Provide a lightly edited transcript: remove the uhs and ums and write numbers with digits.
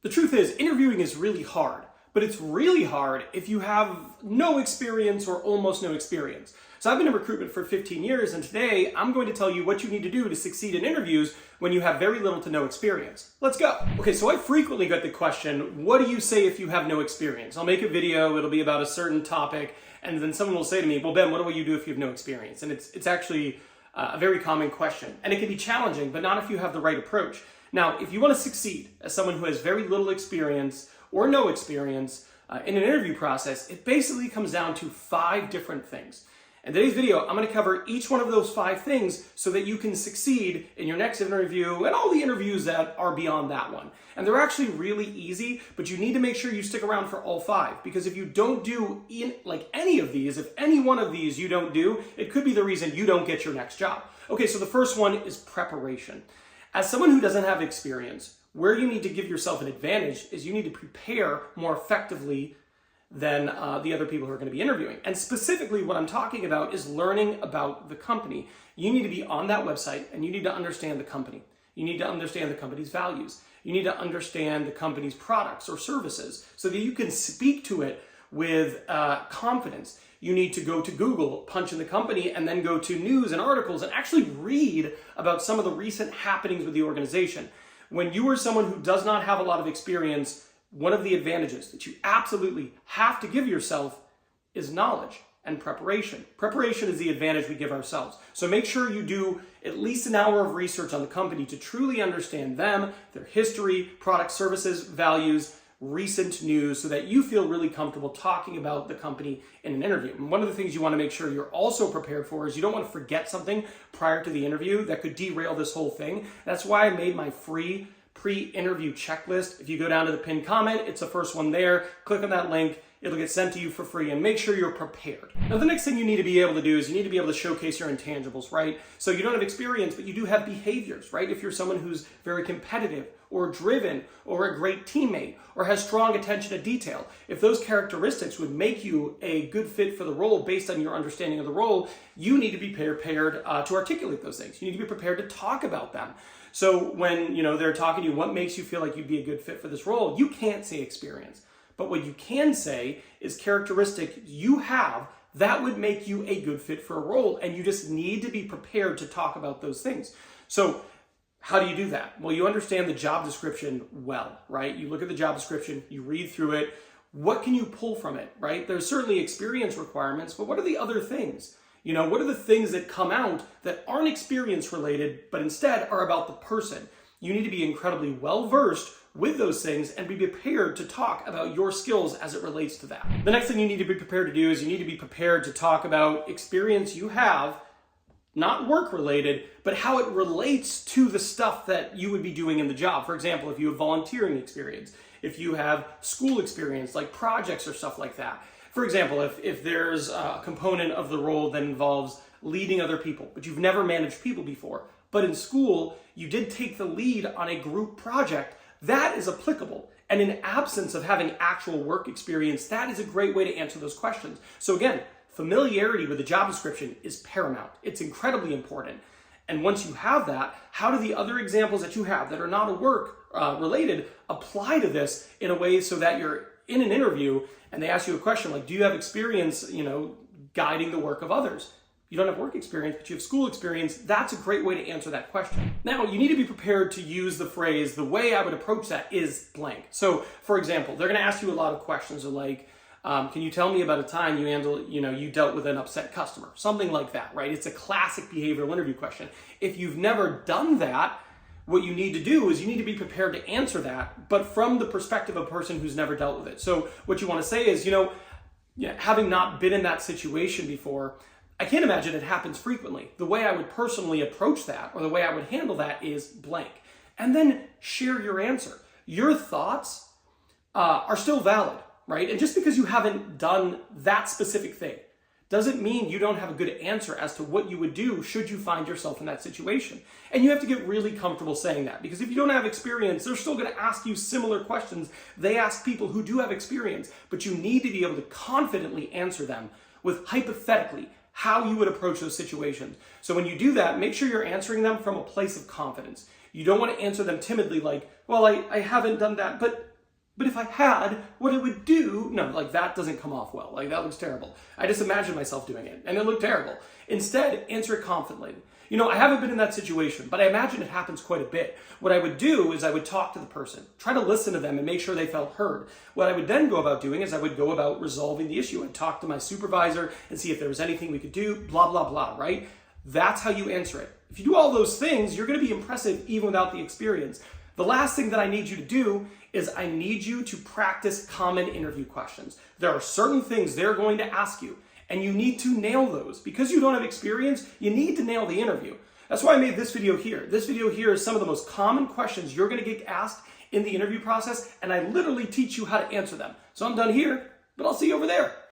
The truth is, interviewing is really hard, but it's really hard if you have no experience or almost no experience. So I've been in recruitment for 15 years, and today I'm going to tell you what you need to do to succeed in interviews when you have very little to no experience. Let's go. Okay, so I frequently get the question, what do you say if you have no experience? I'll make a video, it'll be about a certain topic, and then someone will say to me, well, Ben, what do you do if you have no experience? And it's actually a very common question, and it can be challenging, but not if you have the right approach. Now, if you want to succeed as someone who has very little experience or no experience in an interview process, it basically comes down to 5 different things. In today's video, I'm going to cover each one of those 5 things so that you can succeed in your next interview and all the interviews that are beyond that one. And they're actually really easy, but you need to make sure you stick around for all 5, because if you don't do any of these, if any one of these you don't do, it could be the reason you don't get your next job. Okay, so the first one is preparation. As someone who doesn't have experience, where you need to give yourself an advantage is you need to prepare more effectively than the other people who are going to be interviewing. And specifically what I'm talking about is learning about the company. You need to be on that website and you need to understand the company. You need to understand the company's values. You need to understand the company's products or services so that you can speak to it with confidence. You need to go to Google, punch in the company, and then go to news and articles and actually read about some of the recent happenings with the organization. When you are someone who does not have a lot of experience, one of the advantages that you absolutely have to give yourself is knowledge and preparation. Preparation is the advantage we give ourselves. So make sure you do at least an hour of research on the company to truly understand them, their history, product, services, values, recent news, so that you feel really comfortable talking about the company in an interview. And one of the things you want to make sure you're also prepared for is you don't want to forget something prior to the interview that could derail this whole thing. That's why I made my free pre-interview checklist. If you go down to the pinned comment, it's the first one there. Click on that link. It'll get sent to you for free, and make sure you're prepared. Now, the next thing you need to be able to do is you need to be able to showcase your intangibles, right? So you don't have experience, but you do have behaviors, right? If you're someone who's very competitive or driven or a great teammate or has strong attention to detail, if those characteristics would make you a good fit for the role based on your understanding of the role, you need to be prepared to articulate those things. You need to be prepared to talk about them. So when they're talking to you, what makes you feel like you'd be a good fit for this role? You can't say experience. But what you can say is characteristic you have that would make you a good fit for a role, and you just need to be prepared to talk about those things. So how do you do that? Well, you understand the job description well, right? You look at the job description, you read through it. What can you pull from it, right? There's certainly experience requirements, but what are the other things? What are the things that come out that aren't experience related, but instead are about the person? You need to be incredibly well-versed with those things and be prepared to talk about your skills as it relates to that. The next thing you need to be prepared to do is you need to be prepared to talk about experience you have, not work-related, but how it relates to the stuff that you would be doing in the job. For example, if you have volunteering experience, if you have school experience, like projects or stuff like that. For example, if there's a component of the role that involves leading other people, but you've never managed people before, but in school, you did take the lead on a group project, that is applicable. And in absence of having actual work experience, that is a great way to answer those questions. So again, familiarity with the job description is paramount. It's incredibly important. And once you have that, how do the other examples that you have that are not work related apply to this in a way so that you're in an interview and they ask you a question like, do you have experience, guiding the work of others? You don't have work experience, but you have school experience. That's a great way to answer that question. Now, you need to be prepared to use the phrase, the way I would approach that is blank. So, for example, they're going to ask you a lot of questions like, can you tell me about a time you dealt with an upset customer? Something like that, right? It's a classic behavioral interview question. If you've never done that, what you need to do is you need to be prepared to answer that, but from the perspective of a person who's never dealt with it. So what you want to say is, having not been in that situation before, I can't imagine it happens frequently. The way I would personally approach that, or the way I would handle that, is blank. And then share your answer. Your thoughts are still valid, right? And just because you haven't done that specific thing doesn't mean you don't have a good answer as to what you would do should you find yourself in that situation. And you have to get really comfortable saying that, because if you don't have experience, they're still going to ask you similar questions they ask people who do have experience, but you need to be able to confidently answer them with hypothetically how you would approach those situations. So when you do that, make sure you're answering them from a place of confidence. You don't want to answer them timidly like, well, I haven't done that, but But if I had, what I would do, no, like that doesn't come off well. Like that looks terrible. I just imagined myself doing it and it looked terrible. Instead, answer it confidently. I haven't been in that situation, but I imagine it happens quite a bit. What I would do is I would talk to the person, try to listen to them and make sure they felt heard. What I would then go about doing is I would go about resolving the issue. I'd talk to my supervisor and see if there was anything we could do, blah, blah, blah, right? That's how you answer it. If you do all those things, you're going to be impressive even without the experience. The last thing that I need you to do is I need you to practice common interview questions. There are certain things they're going to ask you, and you need to nail those. Because you don't have experience, you need to nail the interview. That's why I made this video here. This video here is some of the most common questions you're going to get asked in the interview process, and I literally teach you how to answer them. So I'm done here, but I'll see you over there.